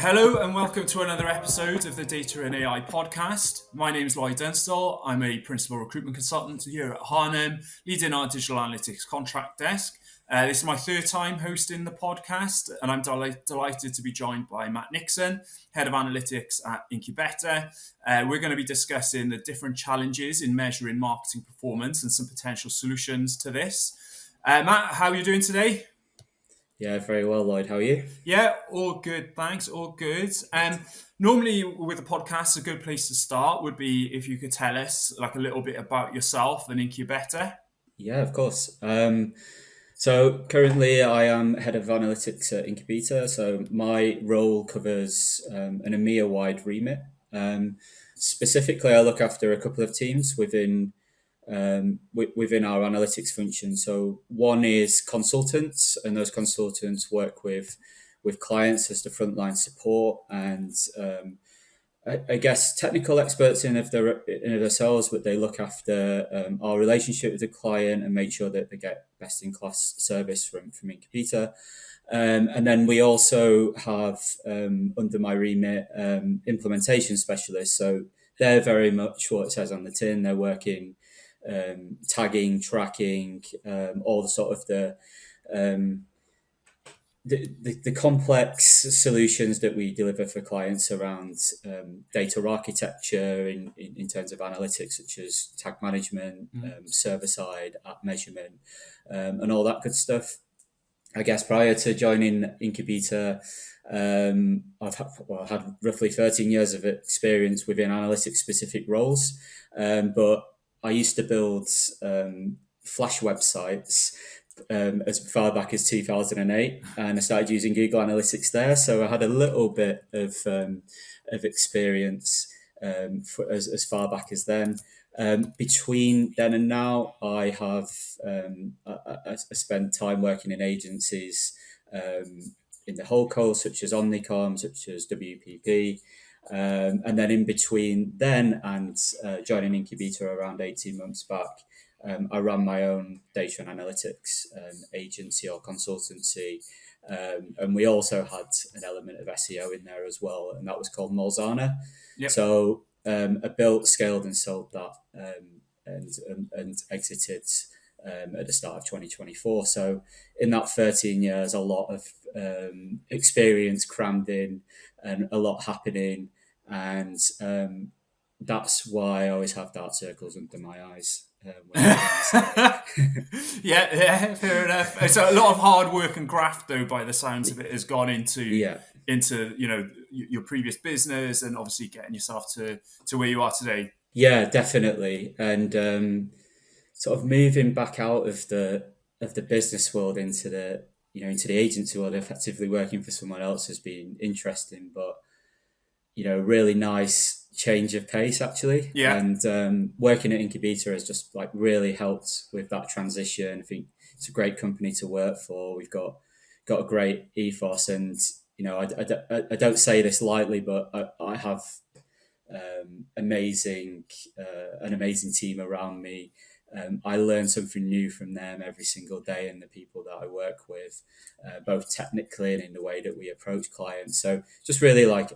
Hello and welcome to another episode of the Data and AI podcast. My name is Lloyd Dunstall. I'm a principal recruitment consultant here at Harnham, leading our digital analytics contract desk. This is my third time hosting the podcast, and I'm delighted to be joined by Matt Nixon, Head of Analytics at Incubeta. We're going to be discussing the different challenges in measuring marketing performance and some potential solutions to this. Matt, how are you doing today? Yeah, very well, Lloyd. How are you? Yeah, all good. Thanks. All good. Normally with a podcast, a good place to start would be if you could tell us like a little bit about yourself and Incubeta. Yeah, of course. So currently I am head of analytics at Incubeta. So my role covers an EMEA wide remit. Specifically, I look after a couple of teams within our analytics function. So one is consultants, and those consultants work with clients as the frontline support and I guess technical experts in of themselves, but they look after our relationship with the client and make sure that they get best in class service from Incubeta. And then we also have under my remit implementation specialists. So they're very much what it says on the tin. They're working tagging, tracking, all the sort of um, the complex solutions that we deliver for clients around data architecture in terms of analytics, such as tag management, server side, app measurement, and all that good stuff. I guess prior to joining Incubeta, I've had roughly 13 years of experience within analytics specific roles, but I used to build Flash websites as far back as 2008, and I started using Google Analytics there. So I had a little bit of experience as far back as then. Between then and now, I have I spent time working in agencies in the whole coast, such as Omnicom, such as WPP. And then in between then and joining Incubeta around 18 months back, I ran my own data and analytics agency or consultancy. And we also had an element of SEO in there as well, and that was called Molzana. Yep. So I built, scaled, and sold that, and exited at the start of 2024. So in that 13 years, a lot of experience crammed in, and a lot happening, and that's why I always have dark circles under my eyes. Yeah, fair enough. It's a lot of hard work and graft, though, by the sounds of it, has gone into Yeah, your previous business and obviously getting yourself to where you are today. yeah, definitely, and sort of moving back out of the business world into the agency world, effectively working for someone else has been interesting, but really nice change of pace actually. Yeah. And working at Incubeta has just like really helped with that transition. I think it's a great company to work for. We've got a great ethos, and I don't say this lightly, but I have an amazing team around me. I learn something new from them every single day, and the people that I work with, both technically and in the way that we approach clients. So just really like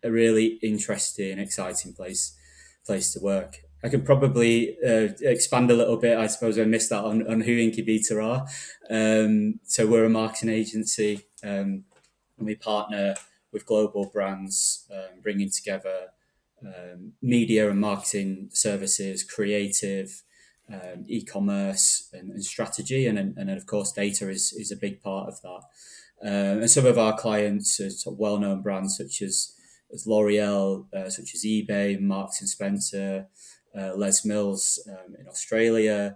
a really interesting, exciting place to work. I can probably expand a little bit. I suppose I missed that on who Incubeta are. So we're a marketing agency, and we partner with global brands, bringing together media and marketing services, creative, e-commerce, and strategy, and then of course data is a big part of that. And some of our clients are sort of well-known brands such as L'Oreal, such as eBay, Marks and Spencer, Les Mills in Australia,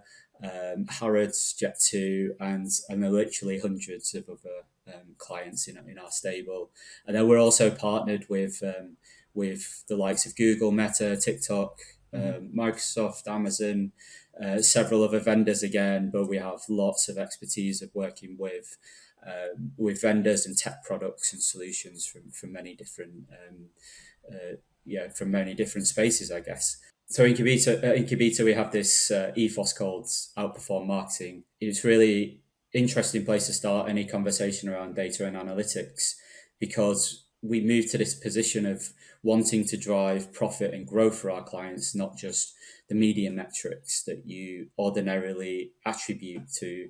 Harrods, Jet2, and there are literally hundreds of other clients in our stable. And then we're also partnered with the likes of Google, Meta, TikTok, Microsoft, Amazon, several other vendors again, but we have lots of expertise of working with vendors and tech products and solutions from many different from many different spaces, I guess. So Incubeta, we have this ethos called outperform marketing. It's really interesting place to start any conversation around data and analytics, because we moved to this position of wanting to drive profit and growth for our clients, not just the media metrics that you ordinarily attribute to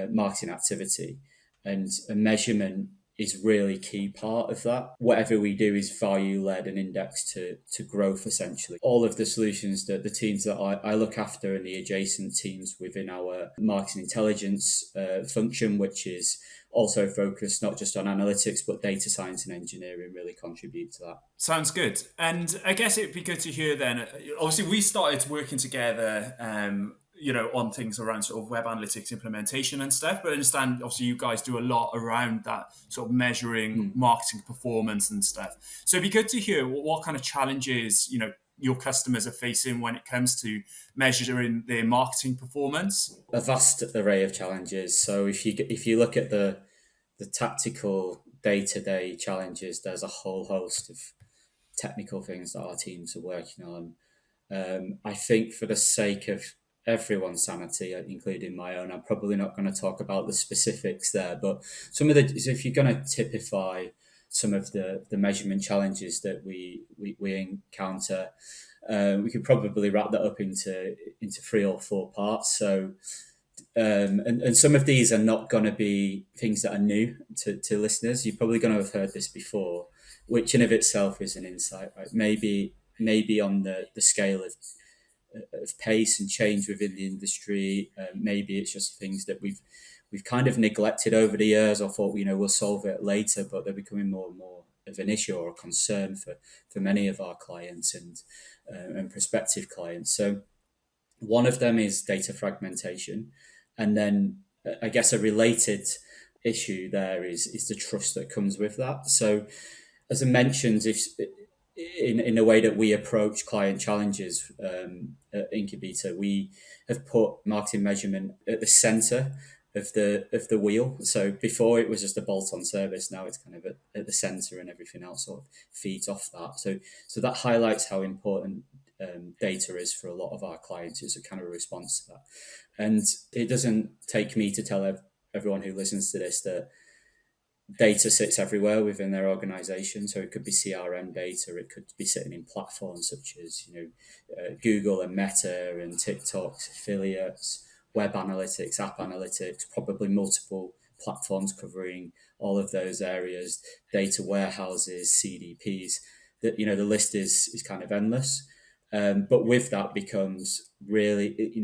marketing activity. And a measurement is really key part of that. Whatever we do is value led and indexed to growth, essentially. All of the solutions that the teams that I look after and the adjacent teams within our marketing intelligence function, which is also focused not just on analytics, but data science and engineering, really contribute to that. Sounds good. And I guess it'd be good to hear then, obviously we started working together, on things around sort of web analytics implementation and stuff, but I understand obviously you guys do a lot around that sort of measuring marketing performance and stuff. So it'd be good to hear what kind of challenges, your customers are facing when it comes to measuring their marketing performance. A vast array of challenges. So if you look at the tactical day-to-day challenges, there's a whole host of technical things that our teams are working on. I think for the sake of everyone's sanity, including my own, I'm probably not going to talk about the specifics there, but if you're going to typify some of the measurement challenges that we encounter, we could probably wrap that up into 3 or 4 parts. So and some of these are not going to be things that are new to listeners. You're probably going to have heard this before, which in of itself is an insight, right? Maybe on the scale of pace and change within the industry, maybe it's just things that we've kind of neglected over the years, or thought we'll solve it later, but they're becoming more and more of an issue or a concern for many of our clients and prospective clients. So one of them is data fragmentation, and then I guess a related issue there is the trust that comes with that. So as I mentioned, if in the way that we approach client challenges at Incubeta, we have put marketing measurement at the center of the wheel. So before it was just a bolt-on service, now it's kind of at the center, and everything else sort of feeds off that. So that highlights how important data is for a lot of our clients. It's a kind of a response to that. And it doesn't take me to tell everyone who listens to this that data sits everywhere within their organization. So it could be CRM data, it could be sitting in platforms such as Google and Meta and TikTok's affiliates, web analytics, app analytics, probably multiple platforms covering all of those areas, data warehouses, CDPs. That the list is kind of endless. But with that becomes really,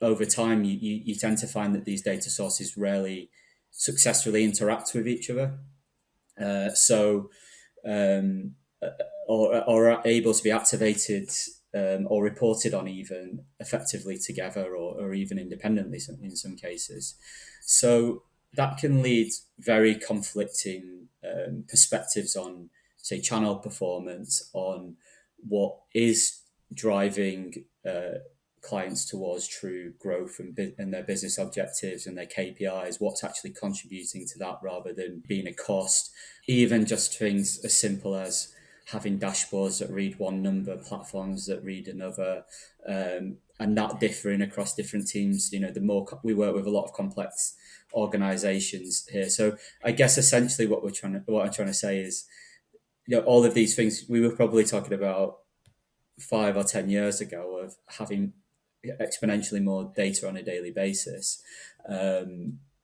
over time, you tend to find that these data sources rarely successfully interact with each other. Or are able to be activated or reported on even effectively together, or even independently in some cases. So that can lead very conflicting perspectives on, say, channel performance, on what is driving clients towards true growth and their business objectives and their KPIs, what's actually contributing to that rather than being a cost. Even just things as simple as having dashboards that read one number, platforms that read another, and that differing across different teams. The more we work with a lot of complex organizations here. So I guess essentially what I'm trying to say is, all of these things we were probably talking about 5 or 10 years ago, of having exponentially more data on a daily basis.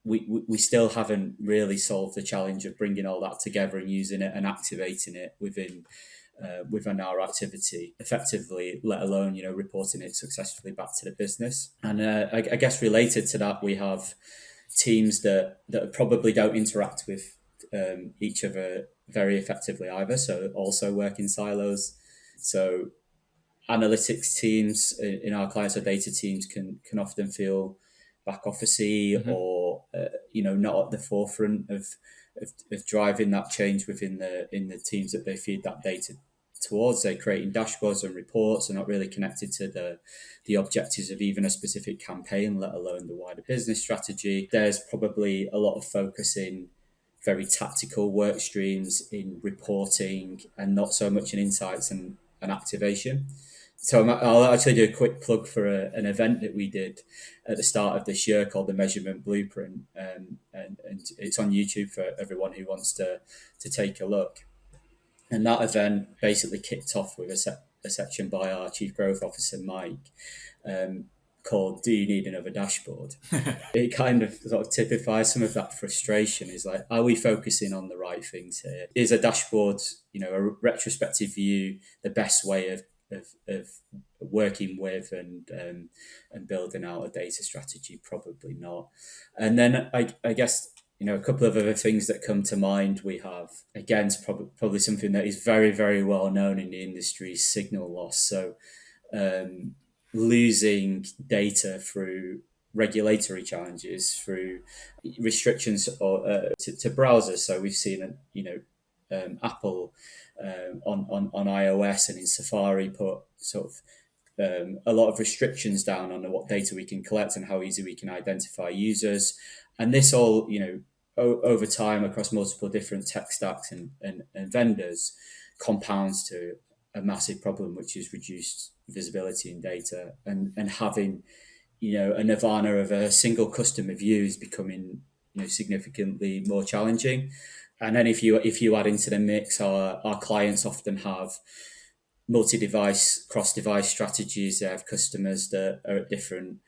We still haven't really solved the challenge of bringing all that together and using it and activating it within our activity effectively, let alone reporting it successfully back to the business. And I guess related to that, we have teams that probably don't interact with each other very effectively either, so also work in silos. So analytics teams in our clients or data teams can often feel back officey, or not at the forefront of driving that change within the teams that they feed that data towards. They're creating dashboards and reports and not really connected to the objectives of even a specific campaign, let alone the wider business strategy. There's probably a lot of focus in very tactical work streams in reporting, and not so much in insights and activation. So I'll actually do a quick plug for an event that we did at the start of this year called the Measurement Blueprint, and it's on YouTube for everyone who wants to take a look. And that event basically kicked off with a section by our Chief Growth Officer, Mike, called "Do you need another dashboard?" It kind of sort of typifies some of that frustration. Is like, are we focusing on the right things here? Is a dashboard, a retrospective view, the best way of working with and building out a data strategy? Probably not. And then I guess, a couple of other things that come to mind. We have, again, it's probably something that is very, very well known in the industry, signal loss. So losing data through regulatory challenges, through restrictions to browsers. So we've seen, Apple on iOS and in Safari put sort of a lot of restrictions down on what data we can collect and how easy we can identify users. And this all, over time across multiple different tech stacks and vendors compounds to a massive problem, which is reduced visibility in data, and having, a nirvana of a single customer view is becoming, significantly more challenging. And then if you add into the mix, our clients often have multi-device, cross-device strategies. They have customers that are at different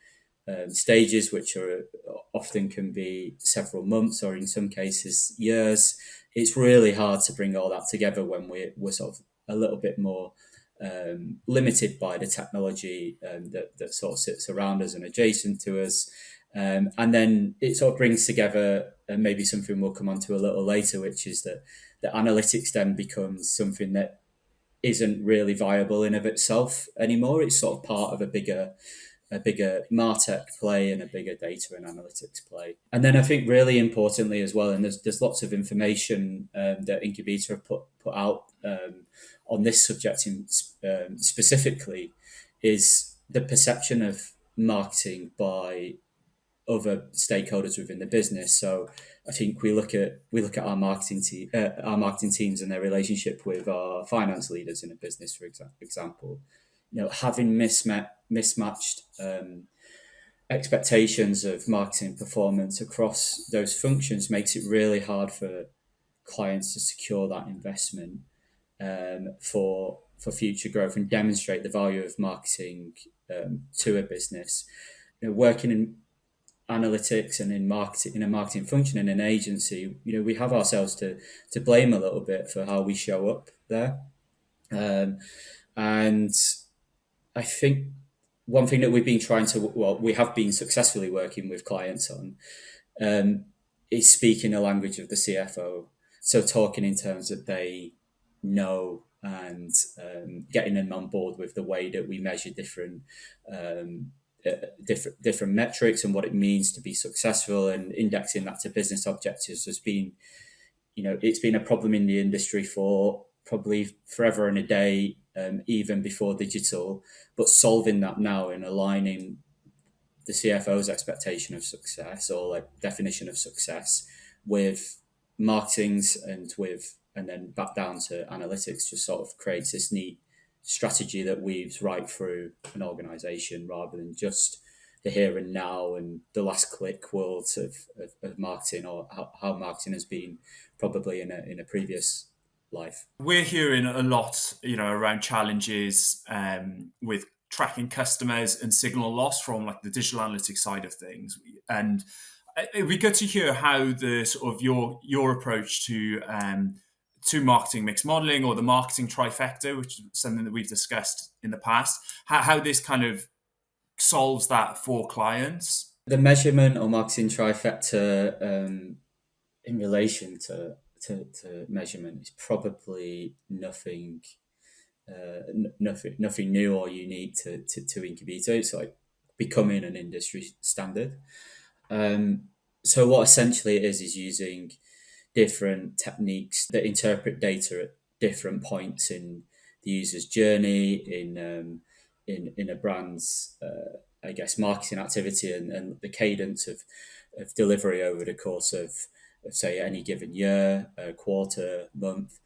stages, which are often can be several months or in some cases years. It's really hard to bring all that together when we're sort of a little bit more limited by the technology that sort of sits around us and adjacent to us. And then it sort of brings together, and maybe something we'll come on to a little later, which is that the analytics then becomes something that isn't really viable in of itself anymore. It's sort of part of a bigger MarTech play and a bigger data and analytics play. And then I think really importantly as well, and there's lots of information that Incubeta have put out on this subject specifically, is the perception of marketing by other stakeholders within the business. So I think we look at our marketing teams and their relationship with our finance leaders in a business, for example. Having mismatched expectations of marketing performance across those functions makes it really hard for clients to secure that investment for future growth and demonstrate the value of marketing to a business. Working in analytics and in a marketing function in an agency, we have ourselves to blame a little bit for how we show up there. And I think one thing that we have been successfully working with clients on is speaking the language of the CFO. So talking in terms that they know, and getting them on board with the way that we measure different metrics and what it means to be successful, and indexing that to business objectives has been, it's been a problem in the industry for probably forever and a day, even before digital, but solving that now and aligning the CFO's expectation of success, or like definition of success, with marketing's and then back down to analytics, just sort of creates this neat strategy that weaves right through an organization, rather than just the here and now and the last click worlds of marketing, or how marketing has been probably in a previous life. We're hearing a lot, around challenges with tracking customers and signal loss from like the digital analytics side of things. And it'd be good to hear how the sort of your approach to marketing mix modeling, or the marketing trifecta, which is something that we've discussed in the past, how this kind of solves that for clients. The measurement or marketing trifecta in relation to measurement is probably nothing new or unique to Incubeta. It's like becoming an industry standard. So what essentially it is using different techniques that interpret data at different points in the user's journey, in a brand's I guess marketing activity, and the cadence of delivery over the course of say any given year, quarter, month,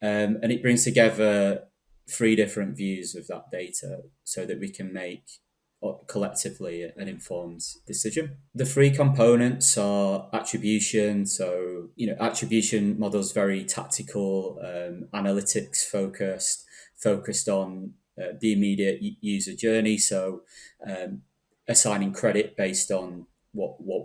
and it brings together three different views of that data so that we can make collectively an informed decision. The three components are attribution. So, attribution models very tactical, analytics focused on the immediate user journey. So, assigning credit based on what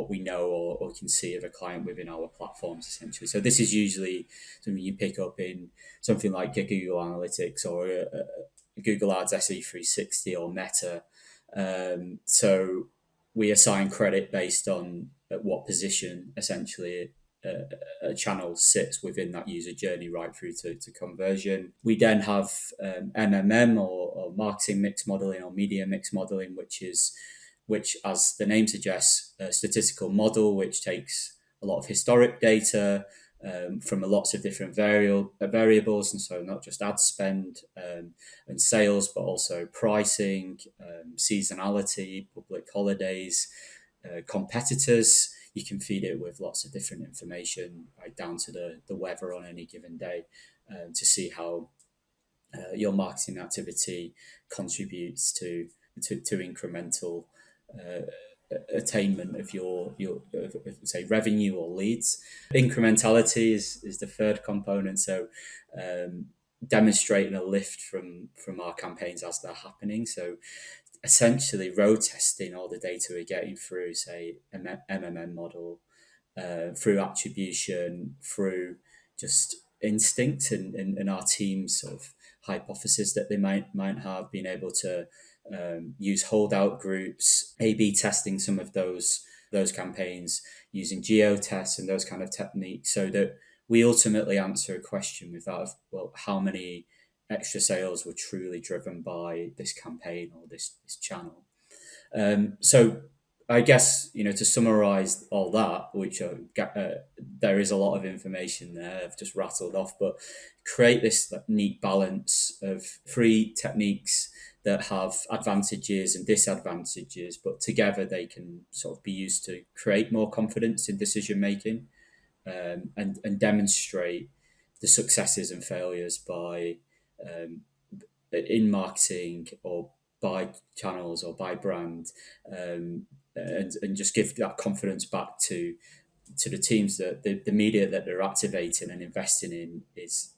we know or can see of a client within our platforms, essentially. So this is usually something you pick up in something like Google Analytics or Google Ads SE360 or Meta. So we assign credit based on at what position essentially a channel sits within that user journey right through to conversion. We then have MMM or marketing mix modeling or media mix modeling, which, as the name suggests, a statistical model which takes a lot of historic data from lots of different variables, and so not just ad spend and sales, but also pricing, seasonality, public holidays, competitors. You can feed it with lots of different information, right down to the weather on any given day, to see how your marketing activity contributes to incremental attainment of your say revenue or leads. Incrementality is the third component. So demonstrating a lift from our campaigns as they're happening. So essentially road testing all the data we're getting through, say, MMM model, through attribution, through just instinct and our team's sort of hypothesis that they might have been able to use holdout groups, A/B testing some of those campaigns using geo tests and those kind of techniques, so that we ultimately answer a question with that of, well, how many extra sales were truly driven by this campaign or this channel. So I guess, to summarize all that, which there is a lot of information there I've just rattled off, but create this neat balance of three techniques that have advantages and disadvantages, but together they can sort of be used to create more confidence in decision making, and demonstrate the successes and failures by in marketing or by channels or by brand, and just give that confidence back to the teams that the media that they're activating and investing in is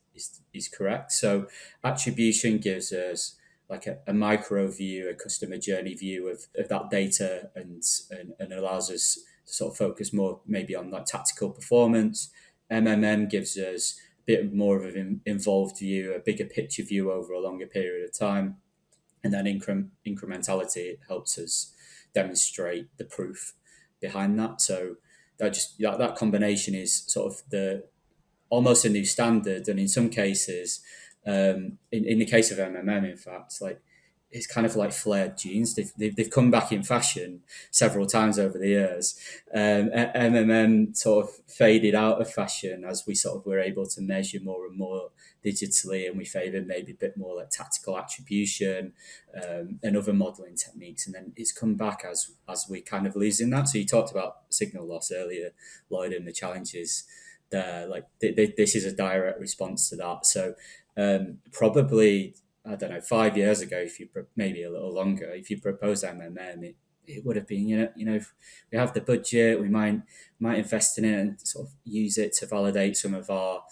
correct. So attribution gives us like a micro view, a customer journey view of that data, and allows us to sort of focus more maybe on like tactical performance. MMM gives us a bit more of an involved view, a bigger picture view over a longer period of time. And then incrementality helps us demonstrate the proof behind that. So that combination is sort of almost a new standard, and in some cases, in the case of MMM, in fact, like it's kind of like flared jeans. They've come back in fashion several times over the years. MMM sort of faded out of fashion as we sort of were able to measure more and more digitally, and we favoured maybe a bit more like tactical attribution, and other modelling techniques. And then it's come back as we kind of losing that. So you talked about signal loss earlier, Lloyd, and the challenges there. Like this is a direct response to that. So probably, I don't know, 5 years ago, maybe a little longer, if you proposed MMM, it would have been, if we have the budget, we might invest in it and sort of use it to validate some of our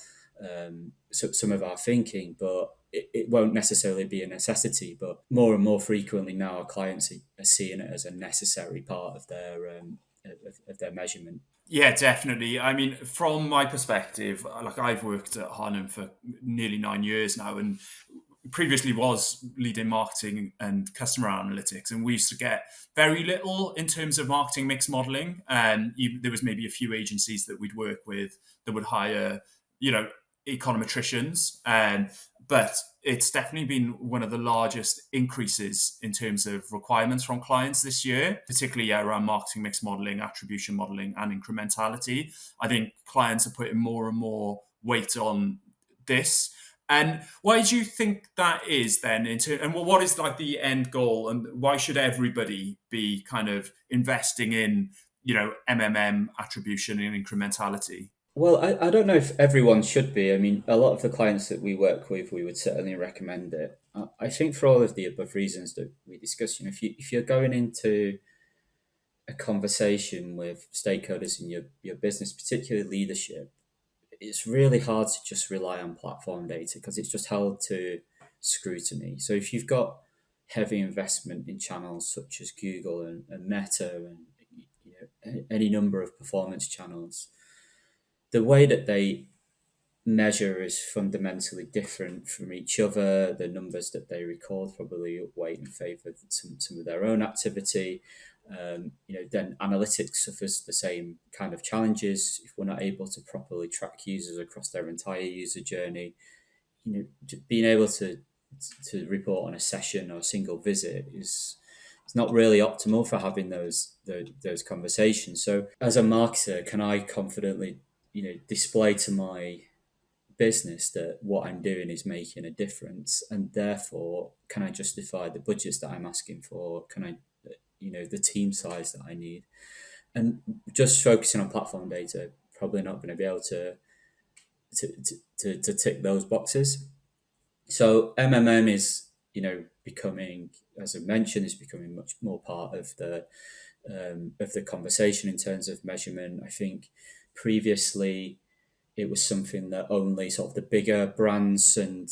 thinking, but it won't necessarily be a necessity. But more and more frequently now, our clients are seeing it as a necessary part of their measurement. Yeah, definitely. I mean, from my perspective, like I've worked at Harnham for nearly 9 years now, and previously was leading marketing and customer analytics, and we used to get very little in terms of marketing mix modeling. And there was maybe a few agencies that we'd work with that would hire, econometricians, but it's definitely been one of the largest increases in terms of requirements from clients this year, particularly around marketing mix modeling, attribution modeling, and incrementality. I think clients are putting more and more weight on this. And why do you think that is then? And what is like the end goal, and why should everybody be kind of investing in, MMM, attribution, and incrementality? Well, I don't know if everyone should be. I mean, a lot of the clients that we work with, we would certainly recommend it. I think for all of the above reasons that we discussed, if you're going into a conversation with stakeholders in your business, particularly leadership, it's really hard to just rely on platform data because it's just held to scrutiny. So if you've got heavy investment in channels such as Google and Meta and any number of performance channels, the way that they measure is fundamentally different from each other. The numbers that they record probably weigh in favour of some of their own activity. Then analytics suffers the same kind of challenges if we're not able to properly track users across their entire user journey. Being able to report on a session or a single visit is it's not really optimal for having those conversations. So as a marketer, can I confidently display to my business that what I'm doing is making a difference, and therefore can I justify the budgets that I'm asking for? Can I, the team size that I need? And just focusing on platform data, probably not going to be able to tick those boxes. So MMM is becoming, as I mentioned, is becoming much more part of the conversation in terms of measurement. I think previously it was something that only sort of the bigger brands and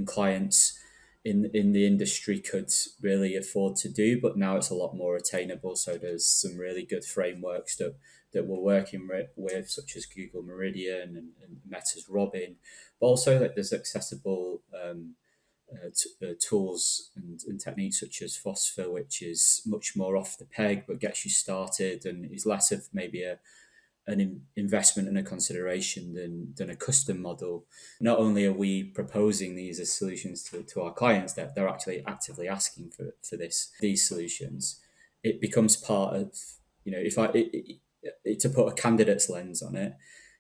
clients in the industry could really afford to do, but now it's a lot more attainable. So there's some really good frameworks that we're working with, such as Google Meridian and Meta's Robin, but also like there's accessible tools and techniques such as Phosphor, which is much more off the peg but gets you started and is less of maybe an investment and a consideration than a custom model. Not only are we proposing these as solutions to our clients, that they're actually actively asking for these solutions. It becomes part of, if to put a candidate's lens on it,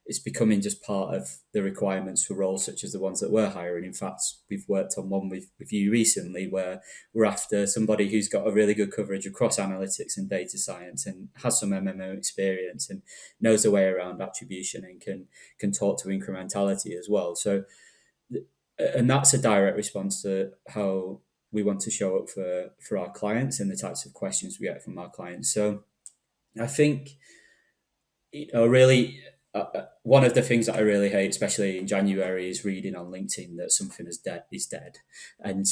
it's becoming just part of the requirements for roles such as the ones that we're hiring. In fact, we've worked on one with you recently where we're after somebody who's got a really good coverage across analytics and data science and has some MMO experience and knows the way around attribution and can talk to incrementality as well. So, and that's a direct response to how we want to show up for our clients and the types of questions we get from our clients. So I think, really, one of the things that I really hate, especially in January, is reading on LinkedIn that something is dead, and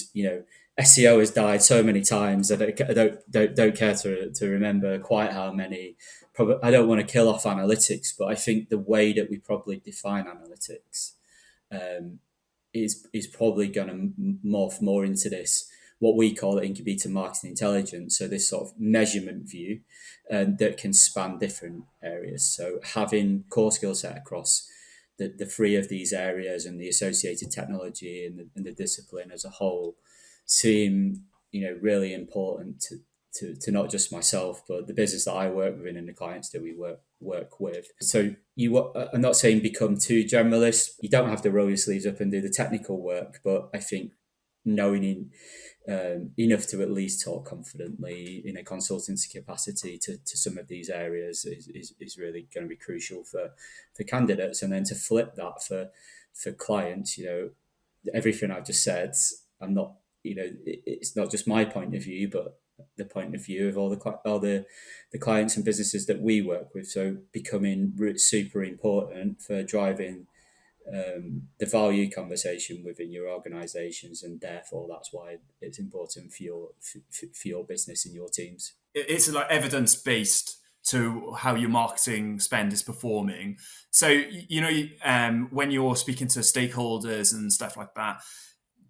SEO has died so many times. I don't care to remember quite how many. Probably, I don't want to kill off analytics, but I think the way that we probably define analytics is probably going to morph more into this, what we call Incubeta marketing intelligence. So this sort of measurement view that can span different areas. So having core skill set across the three of these areas and the associated technology and the discipline as a whole seem really important to not just myself, but the business that I work with and the clients that we work with. So I'm not saying become too generalist. You don't have to roll your sleeves up and do the technical work, but I think knowing enough to at least talk confidently in a consultancy capacity to some of these areas is really going to be crucial for candidates. And then to flip that for clients, everything I've just said, I'm not, it's not just my point of view, but the point of view of all the clients and businesses that we work with. So becoming super important for driving the value conversation within your organizations, and therefore that's why it's important for your business and your teams. It's like evidence based to how your marketing spend is performing. So when you're speaking to stakeholders and stuff like that,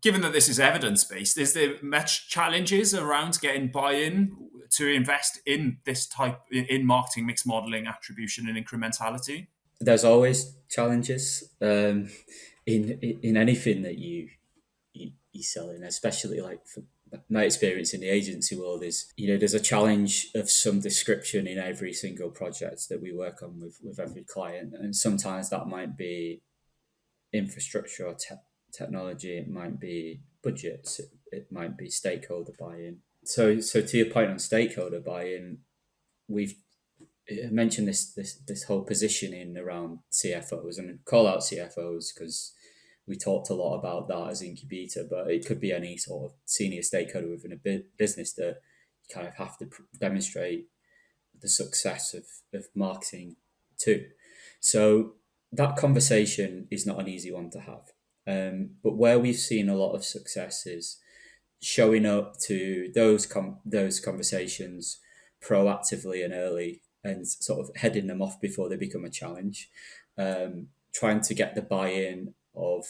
given that this is evidence based, is there much challenges around getting buy-in to invest in this type in marketing mix modeling, attribution, and incrementality? There's always challenges in anything that you sell in, especially like my experience in the agency world is, there's a challenge of some description in every single project that we work on with every client, and sometimes that might be infrastructure or technology, it might be budgets, it might be stakeholder buy-in. So to your point on stakeholder buy-in, we've I mentioned this whole positioning around CFOs, and call out CFOs because we talked a lot about that as Incubeta, but it could be any sort of senior stakeholder within a business that you kind of have to demonstrate the success of marketing too. So that conversation is not an easy one to have. But where we've seen a lot of success is showing up to those conversations proactively and early, and sort of heading them off before they become a challenge. Trying to get the buy-in of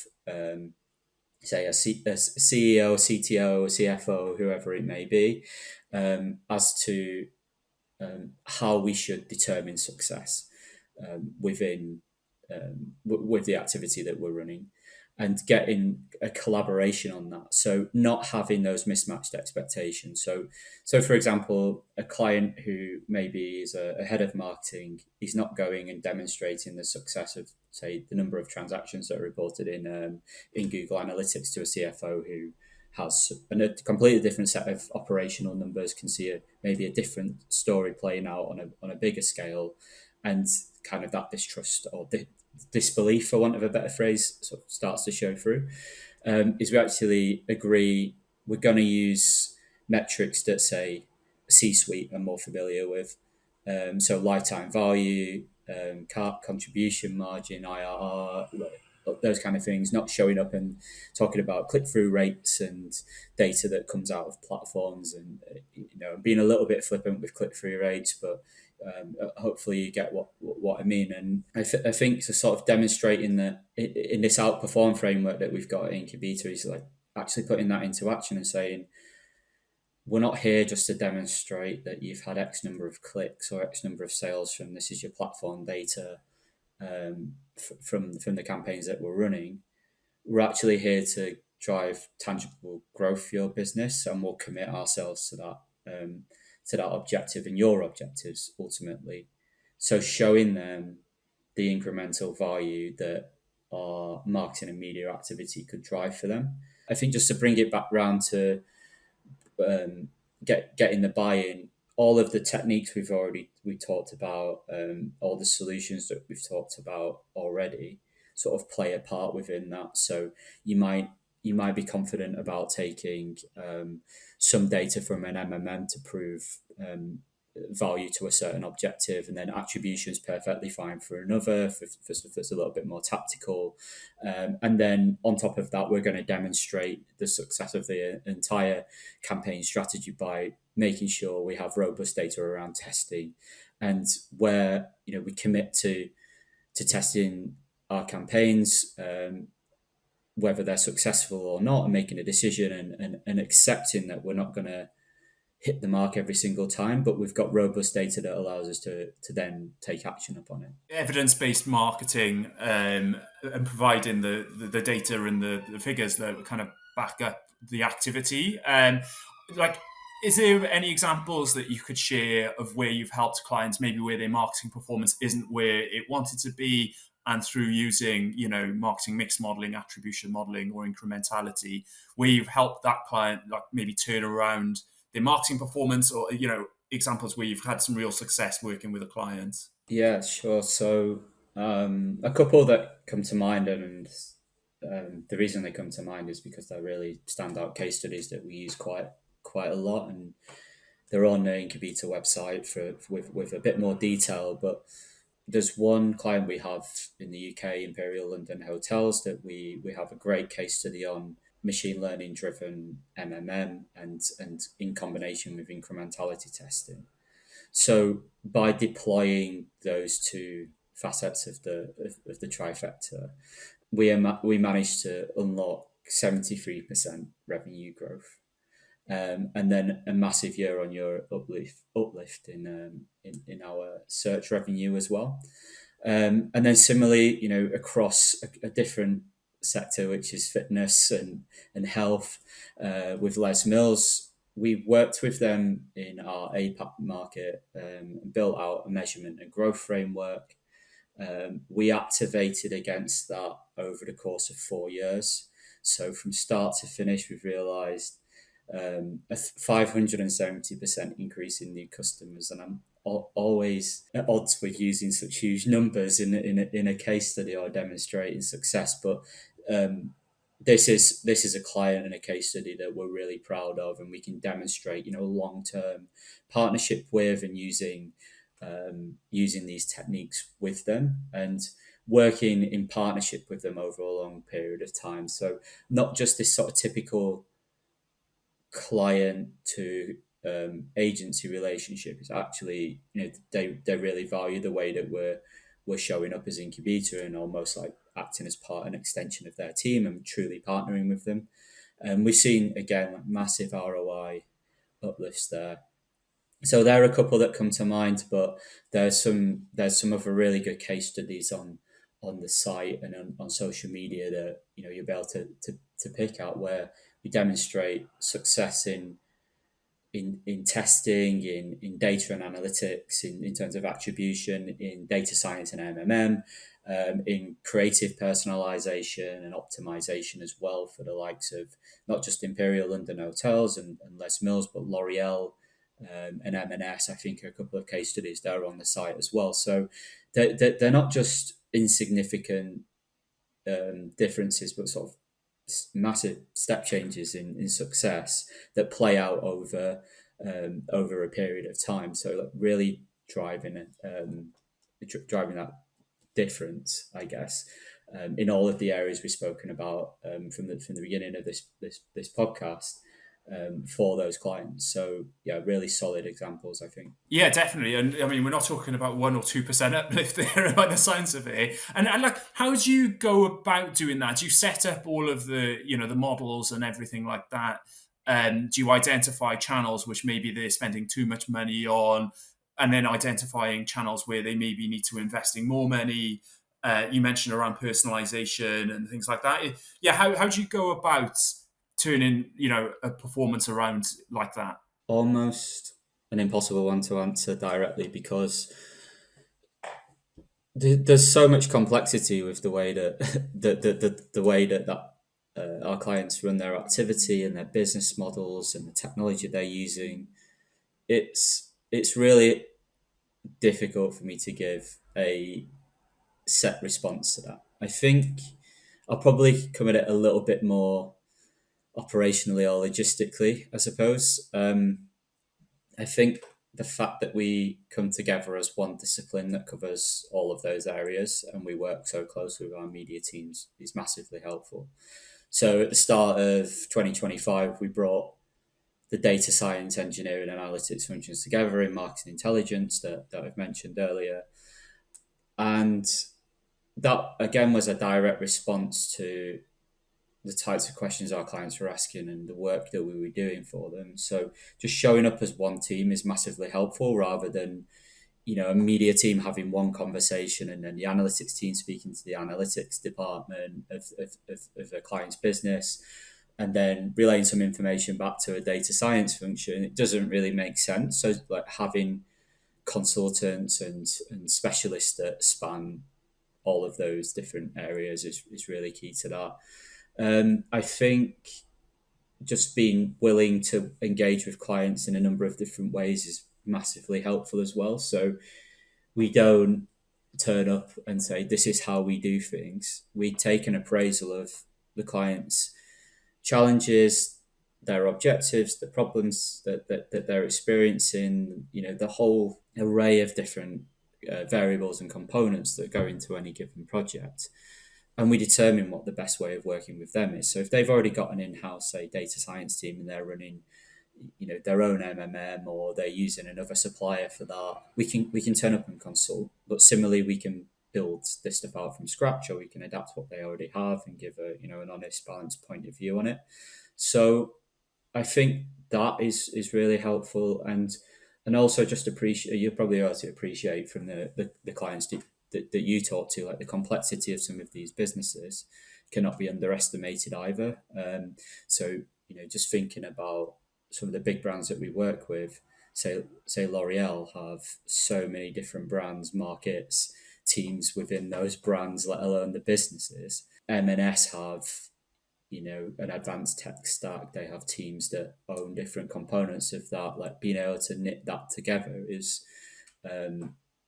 say a CEO, CTO, CFO, whoever it may be, as to how we should determine success within with the activity that we're running, and getting a collaboration on that. So not having those mismatched expectations. So for example, a client who maybe is a head of marketing is not going and demonstrating the success of, say, the number of transactions that are reported in Google Analytics to a CFO who has a completely different set of operational numbers, can see maybe a different story playing out on a bigger scale, and kind of that distrust or disbelief, for want of a better phrase, sort of starts to show through. Is we actually agree we're going to use metrics that, say, C-suite are more familiar with. So lifetime value, contribution margin, IRR, those kind of things, not showing up and talking about click-through rates and data that comes out of platforms, and being a little bit flippant with click-through rates, but hopefully you get what I mean. And I think so, sort of demonstrating that in this outperform framework that we've got at Incubeta is like actually putting that into action and saying, we're not here just to demonstrate that you've had X number of clicks or X number of sales from this is your platform data from the campaigns that we're running. We're actually here to drive tangible growth for your business, and we'll commit ourselves to that objective and your objectives ultimately. So showing them the incremental value that our marketing and media activity could drive for them. I think just to bring it back round to getting the buy-in, all of the techniques we talked about, all the solutions that we've talked about already, sort of play a part within that. So you might be confident about taking some data from an MMM to prove value to a certain objective, and then attribution is perfectly fine for another, for stuff that's a little bit more tactical. And then on top of that, we're going to demonstrate the success of the entire campaign strategy by making sure we have robust data around testing, and where we commit to testing our campaigns, whether they're successful or not, and making a decision and accepting that we're not going to hit the mark every single time, but we've got robust data that allows us to then take action upon it. Evidence-based marketing and providing the data and the figures that kind of back up the activity. Is there any examples that you could share of where you've helped clients, maybe where their marketing performance isn't where it wanted to be, and through using, marketing mix modeling, attribution modeling, or incrementality, where you've helped that client like maybe turn around their marketing performance, or examples where you've had some real success working with a client? Yeah, sure. So a couple that come to mind, and the reason they come to mind is because they're really standout case studies that we use quite a lot, and they're on the Incubeta website with a bit more detail. But there's one client we have in the UK, Imperial London Hotels, that we have a great case study on machine learning driven MMM and in combination with incrementality testing. So by deploying those two facets of the trifecta, we managed to unlock 73% revenue growth, and then a massive year-on-year uplift in our search revenue as well. And then similarly, across a different sector, which is fitness and health, with Les Mills, we worked with them in our APAC market, built out a measurement and growth framework. We activated against that over the course of 4 years. So from start to finish, we've realised a 570% increase in new customers, and always at odds with using such huge numbers in a case study or demonstrating success. But this is a client and a case study that we're really proud of, and we can demonstrate, long-term partnership with, and using these techniques with them, and working in partnership with them over a long period of time. So not just this sort of typical client to agency relationship. Is actually, they really value the way that we're showing up as Incubeta, and almost like acting as part and extension of their team and truly partnering with them. And we've seen again like massive ROI uplifts there. So there are a couple that come to mind, but there's some other really good case studies on the site and on social media that you'll be able to pick out, where we demonstrate success in testing, in data and analytics, in terms of attribution, in data science and MMM, in creative personalization and optimization as well, for the likes of not just Imperial London Hotels and Les Mills, but L'Oreal and M&S. I think a couple of case studies there on the site as well. So they're not just insignificant differences, but sort of massive step changes in success that play out over a period of time. So like really driving that difference, I guess, in all of the areas we've spoken about from the beginning of this podcast, for those clients. So yeah, really solid examples, I think. Yeah, definitely. And I mean, we're not talking about 1 or 2% uplift there by the science of it. And like, how do you go about doing that? Do you set up all of the, the models and everything like that? Do you identify channels which maybe they're spending too much money on, and then identifying channels where they maybe need to investing more money? You mentioned around personalization and things like that. Yeah, how do you go about turning, a performance around like that? Almost an impossible one to answer directly, because there's so much complexity with the way that the way that our clients run their activity and their business models and the technology they're using. It's really difficult for me to give a set response to that. I think I'll probably come at it a little bit more operationally or logistically, I suppose. I think the fact that we come together as one discipline that covers all of those areas, and we work so closely with our media teams, is massively helpful. So at the start of 2025, we brought the data science, engineering, and analytics functions together in marketing intelligence that I've mentioned earlier. And that, again, was a direct response to the types of questions our clients were asking and the work that we were doing for them. So just showing up as one team is massively helpful, rather than a media team having one conversation and then the analytics team speaking to the analytics department of a client's business, and then relaying some information back to a data science function. It doesn't really make sense. So like having consultants and specialists that span all of those different areas is really key to that. I think just being willing to engage with clients in a number of different ways is massively helpful as well. So we don't turn up and say, this is how we do things. We take an appraisal of the client's challenges, their objectives, the problems that they're experiencing, the whole array of different variables and components that go into any given project. And we determine what the best way of working with them is. So if they've already got an in-house, say, data science team, and they're running, their own MMM, or they're using another supplier for that, we can turn up and consult. But similarly, we can build this stuff out from scratch, or we can adapt what they already have and give an honest, balanced point of view on it. So I think that is really helpful, and also just appreciate. You probably also appreciate from the clients that you talk to, like the complexity of some of these businesses cannot be underestimated either. So just thinking about some of the big brands that we work with, say L'Oreal have so many different brands, markets, teams within those brands, let alone the businesses. M&S have an advanced tech stack. They have teams that own different components of that. Like being able to knit that together is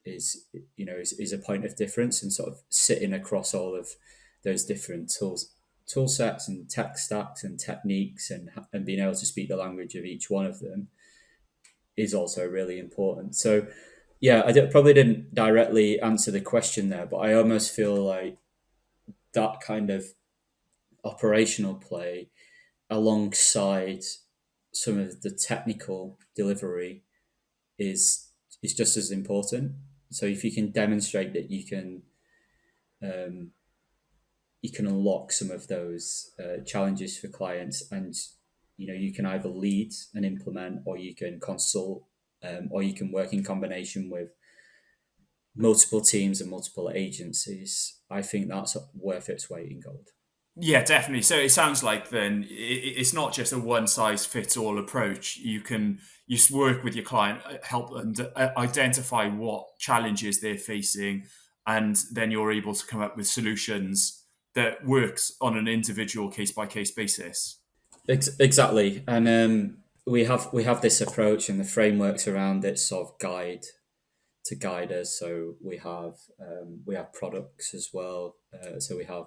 is a point of difference, and sort of sitting across all of those different tool sets and tech stacks and techniques, and being able to speak the language of each one of them is also really important. So yeah, probably didn't directly answer the question there, but I almost feel like that kind of operational play alongside some of the technical delivery is just as important. So if you can demonstrate that you can unlock some of those challenges for clients, and you can either lead and implement, or you can consult, or you can work in combination with multiple teams and multiple agencies, I think that's worth its weight in gold. Yeah, definitely. So it sounds like then it's not just a one size fits all approach. You work with your client, help them identify what challenges they're facing, and then you're able to come up with solutions that works on an individual case by case basis. Exactly, and we have this approach, and the frameworks around it sort of guide us. So we have products as well. So we have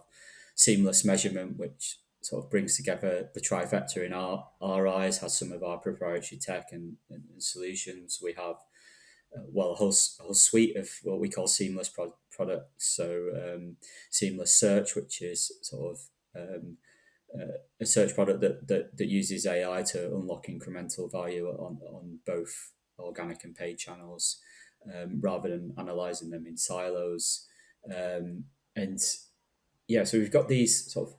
seamless measurement, which sort of brings together the trifecta in our eyes, has some of our proprietary tech and solutions. We have a whole suite of what we call seamless products. So seamless search, which is sort of a search product that uses AI to unlock incremental value on both organic and paid channels, rather than analyzing them in silos. And yeah, so we've got these sort of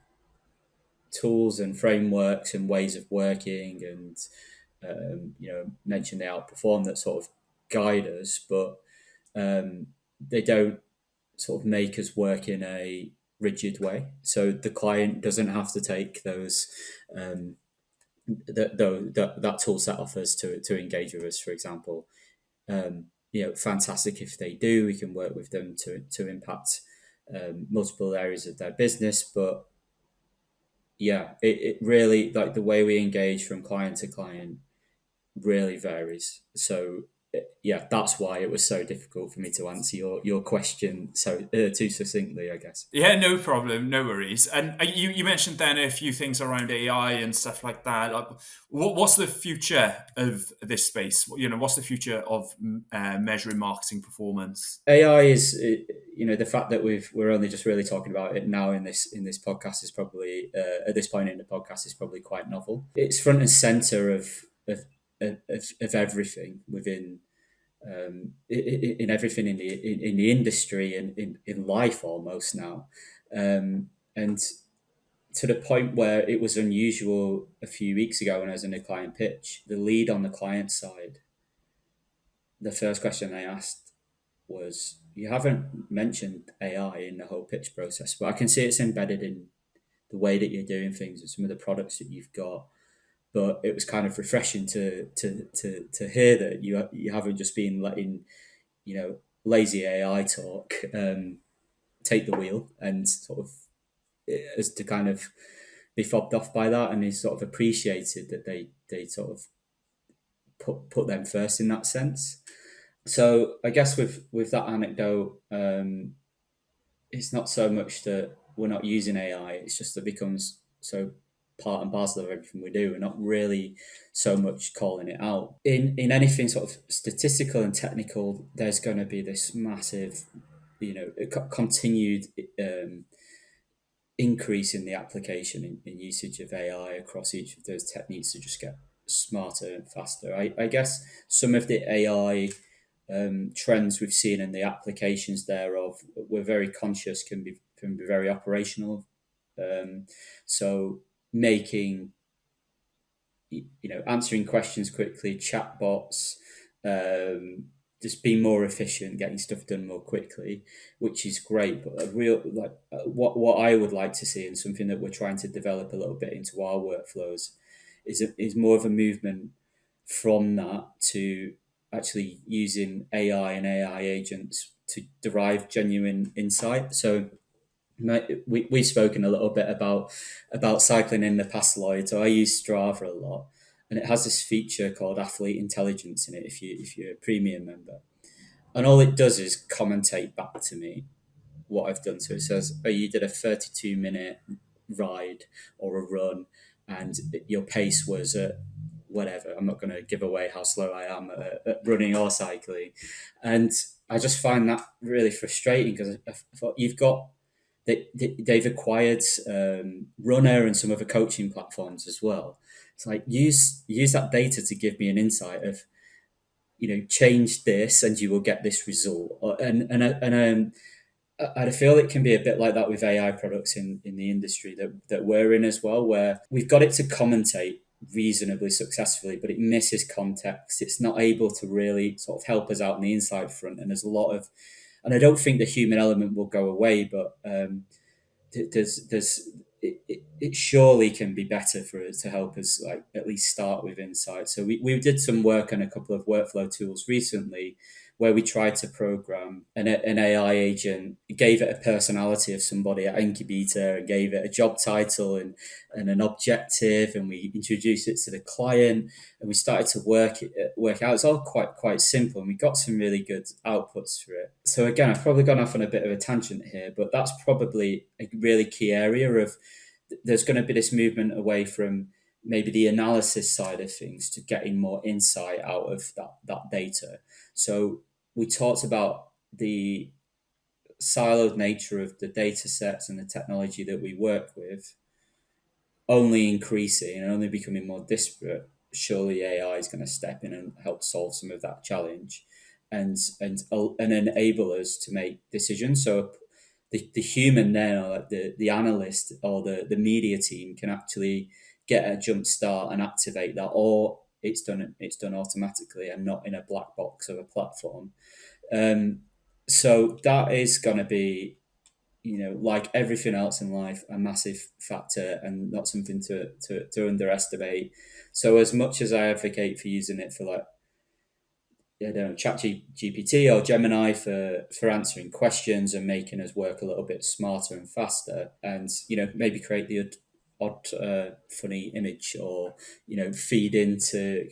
tools and frameworks and ways of working, and mentioned they outperform, that sort of guide us, but they don't sort of make us work in a rigid way. So the client doesn't have to take those that tool set offers to engage with us, for example. Fantastic if they do. We can work with them to impact multiple areas of their business, but yeah, it really, like, the way we engage from client to client really varies. So yeah, that's why it was so difficult for me to answer your question so too succinctly, I guess. Yeah, no problem, no worries. And you mentioned then a few things around AI and stuff like that. Like, what's the future of this space? What's the future of measuring marketing performance? AI is, the fact that we're only just really talking about it now in this podcast is probably, at this point in the podcast, is probably quite novel. It's front and center of everything within, in everything in the industry and in life almost now, and to the point where it was unusual a few weeks ago when I was in a client pitch. The lead on the client side, the first question they asked was, "You haven't mentioned AI in the whole pitch process, but I can see it's embedded in the way that you're doing things and some of the products that you've got." But it was kind of refreshing to hear that you haven't just been letting lazy AI talk take the wheel, and sort of as to kind of be fobbed off by that, and he sort of appreciated that they sort of put them first in that sense. So I guess with that anecdote, it's not so much that we're not using AI; it's just that it becomes so part and parcel of everything we do. We're not really so much calling it out. In anything sort of statistical and technical, there's going to be this massive, continued increase in the application in usage of AI across each of those techniques to just get smarter and faster. I guess some of the AI trends we've seen and the applications thereof, we're very conscious can be very operational. So making, answering questions quickly, chatbots, just being more efficient, getting stuff done more quickly, which is great. But a real, what I would like to see, and something that we're trying to develop a little bit into our workflows, is more of a movement from that to actually using AI and AI agents to derive genuine insight. So we've spoken a little bit about cycling in the past, Lloyd. So I use Strava a lot, and it has this feature called athlete intelligence in it if you're a premium member. and all it does is commentate back to me what I've done. So it says, oh, you did a 32-minute ride or a run, and your pace was at whatever. I'm not going to give away how slow I am at running or cycling. And I just find that really frustrating because I thought you've got, they've acquired Runner and some other coaching platforms as well. It's like use that data to give me an insight of, change this and you will get this result. I feel it can be a bit like that with AI products in the industry that we're in as well, where we've got it to commentate reasonably successfully, but it misses context. It's not able to really sort of help us out on the inside front. And there's a lot of, and I don't think the human element will go away, but there's it surely can be better for us to help us like at least start with insight. So we did some work on a couple of workflow tools recently where we tried to program an AI agent, gave it a personality of somebody at Incubeta and gave it a job title and an objective, and we introduced it to the client and we started to work out. It's all quite simple, and we got some really good outputs for it. So again, I've probably gone off on a bit of a tangent here, but that's probably a really key area of there's going to be this movement away from maybe the analysis side of things to getting more insight out of that data. So we talked about the siloed nature of the data sets and the technology that we work with only increasing and only becoming more disparate. Surely AI is going to step in and help solve some of that challenge and enable us to make decisions. So the human then, or like the analyst or the media team, can actually get a jump start and activate that, or it's done automatically and not in a black box of a platform. So that is going to be, like everything else in life, a massive factor and not something to underestimate. So as much as I advocate for using it for like, I don't know, ChatGPT or Gemini for answering questions and making us work a little bit smarter and faster, and maybe create the odd funny image, or feed into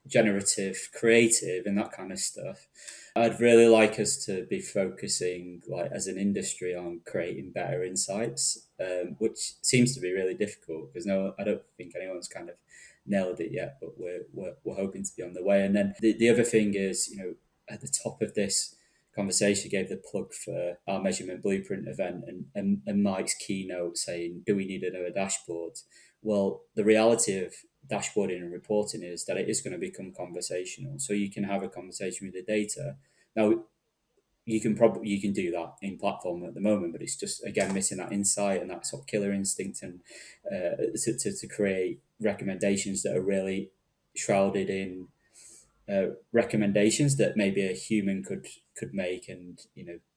generative creative and that kind of stuff. I'd really like us to be focusing, like as an industry, on creating better insights, which seems to be really difficult because I don't think anyone's kind of nailed it yet, but we're hoping to be on the way. And then the other thing is, at the top of this conversation, gave the plug for our Measurement Blueprint event and Mike's keynote saying, do we need another dashboard? Well, the reality of dashboarding and reporting is that it is going to become conversational. So you can have a conversation with the data. Now, you can do that in platform at the moment, but it's just again missing that insight and that sort of killer instinct, and to create recommendations that are really shrouded in recommendations that maybe a human could make, and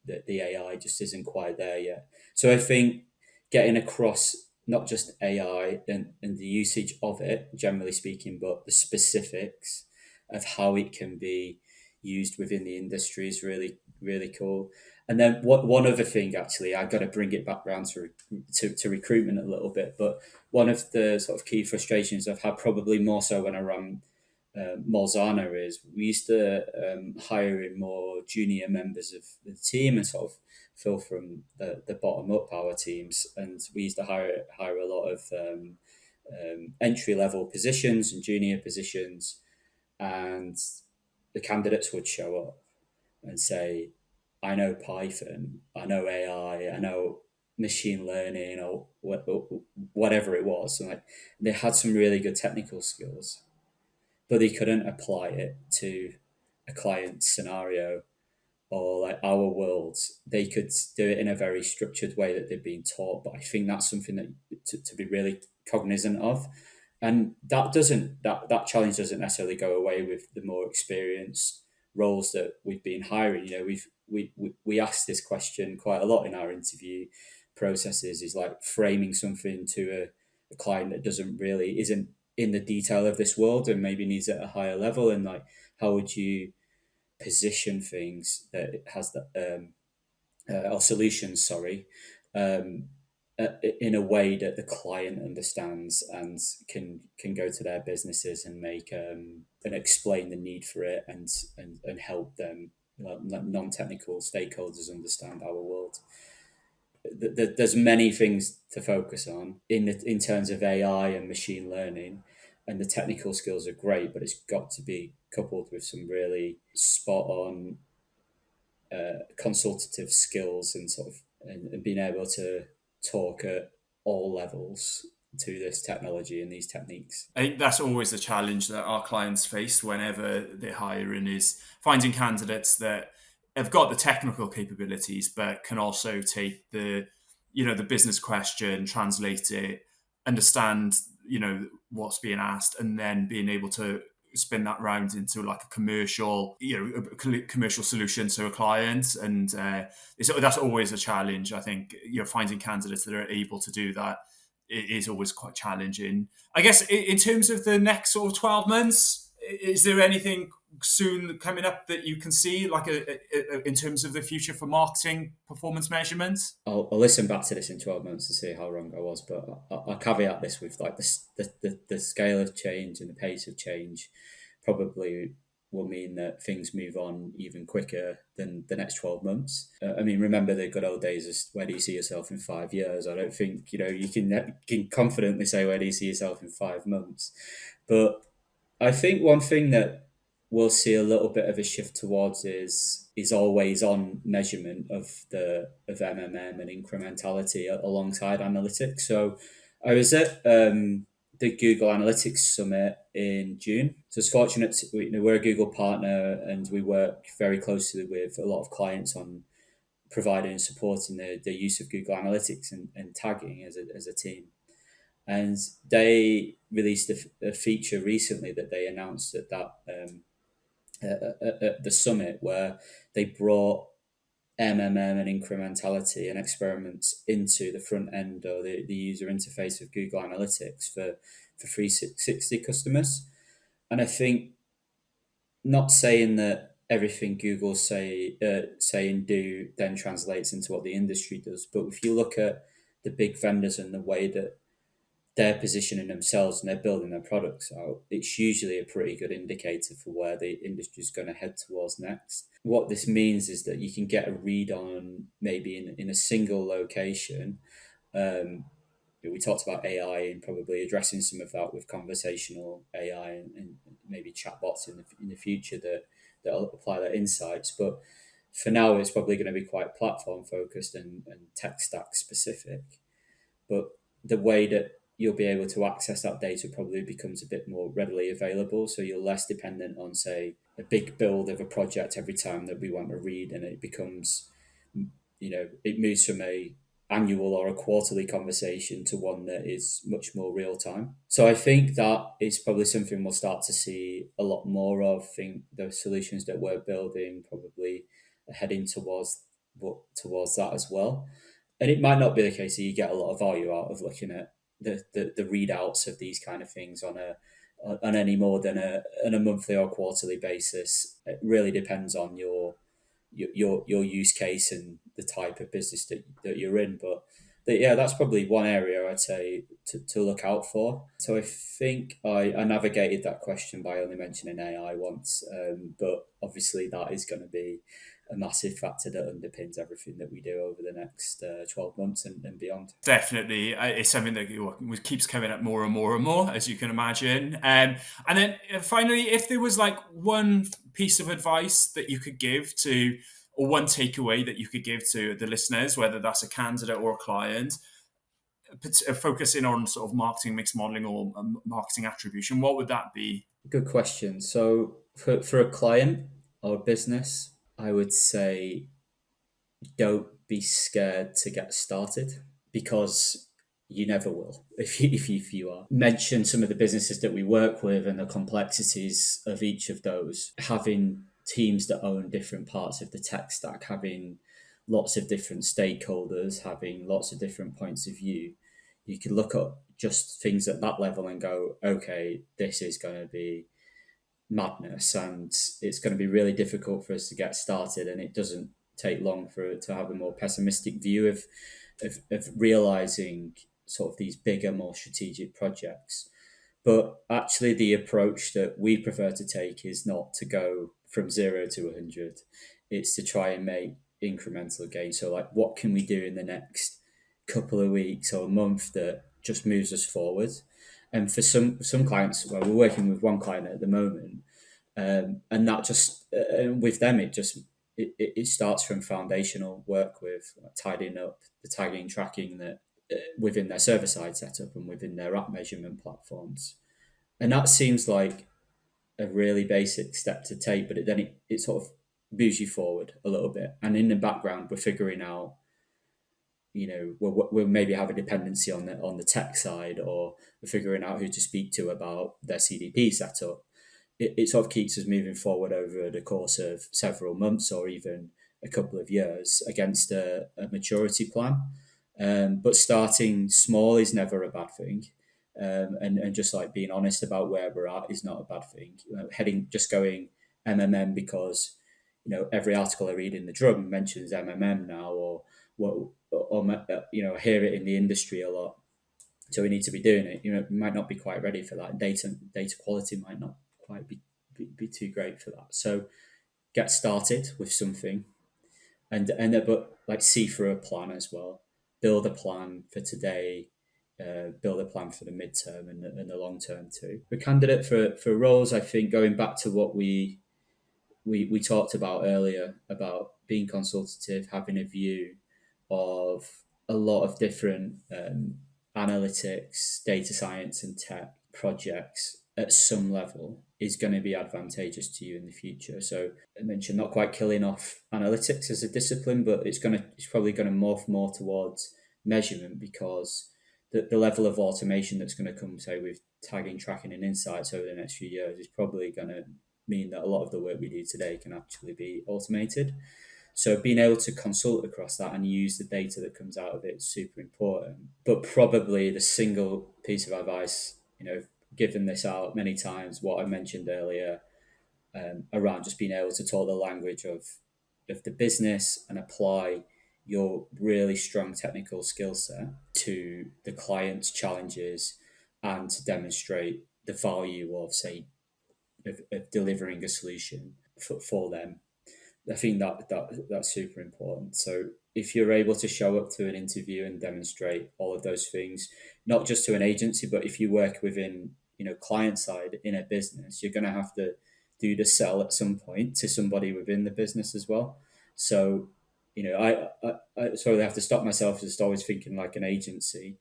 the AI just isn't quite there yet. So I think getting across not just AI and the usage of it, generally speaking, but the specifics of how it can be used within the industry is really, really cool. And then one other thing, actually, I've got to bring it back around to recruitment a little bit, but one of the sort of key frustrations I've had, probably more so when I ran Molzana, is we used to hire in more junior members of the team and sort of fill from the bottom up our teams, and we used to hire a lot of entry level positions and junior positions, and the candidates would show up and say, I know Python, I know AI, I know machine learning, or whatever it was. And like, they had some really good technical skills, but they couldn't apply it to a client scenario or like our worlds. They could do it in a very structured way that they've been taught, but I think that's something that to be really cognizant of. And that challenge doesn't necessarily go away with the more experienced roles that we've been hiring. We ask this question quite a lot in our interview processes, is like framing something to a client that isn't in the detail of this world and maybe needs it at a higher level, and like how would you position things that it has that or solutions, sorry, in a way that the client understands and can go to their businesses and make and explain the need for it and help them non-technical stakeholders understand our world. There's many things to focus on in terms of AI and machine learning, and the technical skills are great, but it's got to be coupled with some really spot on consultative skills and and being able to talk at all levels to this technology and these techniques. I think that's always a challenge that our clients face whenever they're hiring, is finding candidates that have got the technical capabilities but can also take the business question, translate it, understand what's being asked, and then being able to spin that round into like a commercial solution to a client. And that's always a challenge. I think finding candidates that are able to do that is always quite challenging. I guess in terms of the next sort of 12 months, is there anything soon coming up that you can see, like in terms of the future for marketing performance measurement? I'll listen back to this in 12 months to see how wrong I was, but I'll caveat this with like the scale of change and the pace of change probably will mean that things move on even quicker than the next 12 months. I mean, remember the good old days of where do you see yourself in 5 years? I don't think, you can confidently say where do you see yourself in 5 months. But I think one thing that we'll see a little bit of a shift towards is always on measurement of MMM and incrementality alongside analytics. So I was at the Google Analytics Summit in June. So it's fortunate we're a Google partner and we work very closely with a lot of clients on providing and supporting the use of Google Analytics and tagging as a team. And they released a feature recently that they announced at the summit, where they brought MMM and incrementality and experiments into the front end or the user interface of Google Analytics for 360 customers. And I think, not saying that everything Google say and do then translates into what the industry does, but if you look at the big vendors and the way that they're positioning themselves and they're building their products out, it's usually a pretty good indicator for where the industry is going to head towards next. What this means is that you can get a read on maybe in a single location. We talked about AI and probably addressing some of that with conversational AI and maybe chatbots in the future that'll apply their insights. But for now, it's probably going to be quite platform focused and tech stack specific. But the way that you'll be able to access that data probably becomes a bit more readily available. So you're less dependent on, say, a big build of a project every time that we want to read, and it becomes, it moves from a annual or a quarterly conversation to one that is much more real time. So I think that is probably something we'll start to see a lot more of. I think the solutions that we're building probably are heading towards that as well. And it might not be the case that you get a lot of value out of looking at the readouts of these kind of things on any more than a monthly or quarterly basis. It really depends on your use case and the type of business that you're in. But yeah, that's probably one area I'd say to look out for. So I think I navigated that question by only mentioning AI once, but obviously that is going to be a massive factor that underpins everything that we do over the next 12 months and beyond. Definitely. It's something that keeps coming up more and more and more, as you can imagine. And then finally, if there was like one piece of advice that you could give to, or one takeaway that you could give to the listeners, whether that's a candidate or a client, focusing on sort of marketing mix modeling or marketing attribution, what would that be? Good question. So for a client or a business, I would say don't be scared to get started, because you never will if you are. Mention some of the businesses that we work with and the complexities of each of those. Having teams that own different parts of the tech stack, having lots of different stakeholders, having lots of different points of view. You can look at just things at that level and go, okay, this is going to be madness and it's going to be really difficult for us to get started, and it doesn't take long for it to have a more pessimistic view of realizing sort of these bigger, more strategic projects. But actually the approach that we prefer to take is not to go from 0 to 100. It's to try and make incremental gains. So like, what can we do in the next couple of weeks or a month that just moves us forward? And for some clients, well, we're working with one client at the moment, and that just with them, it starts from foundational work with tidying up the tagging, tracking that within their server side setup and within their app measurement platforms. And that seems like a really basic step to take, but it sort of moves you forward a little bit. And in the background, we're figuring out, we'll maybe have a dependency on the tech side, or we're figuring out who to speak to about their CDP setup. It sort of keeps us moving forward over the course of several months or even a couple of years against a maturity plan. But starting small is never a bad thing. And just like being honest about where we're at is not a bad thing. Just going MMM because, every article I read in the Drum mentions MMM now, or hear it in the industry a lot. So we need to be doing it. We might not be quite ready for that. Data quality might not quite be too great for that. So get started with something, but like see through a plan as well. Build a plan for today. Build a plan for the midterm and the long term too. The candidate for roles, I think, going back to what we talked about earlier about being consultative, having a view of a lot of different analytics, data science and tech projects at some level is going to be advantageous to you in the future. So I mentioned not quite killing off analytics as a discipline, but it's probably going to morph more towards measurement, because the level of automation that's going to come, say, with tagging, tracking and insights over the next few years is probably going to mean that a lot of the work we do today can actually be automated. So being able to consult across that and use the data that comes out of it is super important. But probably the single piece of advice, given this out many times, what I mentioned earlier, around just being able to talk the language of the business and apply your really strong technical skill set to the client's challenges and to demonstrate the value of, say, of delivering a solution for them. I think that's super important. So if you're able to show up to an interview and demonstrate all of those things, not just to an agency, but if you work within, client side in a business, you're going to have to do the sell at some point to somebody within the business as well. So, I sort of have to stop myself just always thinking like an agency,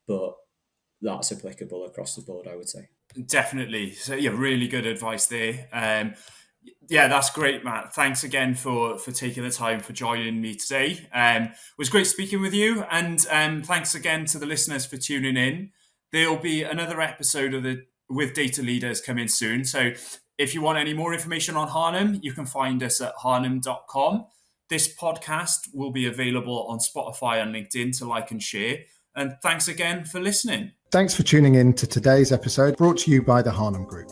but that's applicable across the board, I would say. Definitely. So yeah, really good advice there. Yeah, that's great, Matt. Thanks again for taking the time for joining me today. It was great speaking with you, and thanks again to the listeners for tuning in. There'll be another episode of with Data Leaders coming soon. So if you want any more information on Harnham, you can find us at harnham.com. This podcast will be available on Spotify and LinkedIn to like and share. And thanks again for listening. Thanks for tuning in to today's episode, brought to you by the Harnham Group.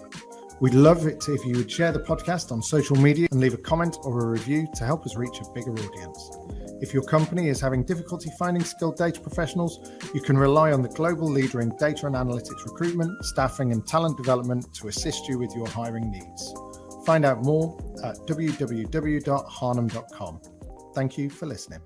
We'd love it if you would share the podcast on social media and leave a comment or a review to help us reach a bigger audience. If your company is having difficulty finding skilled data professionals, you can rely on the global leader in data and analytics recruitment, staffing and talent development to assist you with your hiring needs. Find out more at www.harnham.com. Thank you for listening.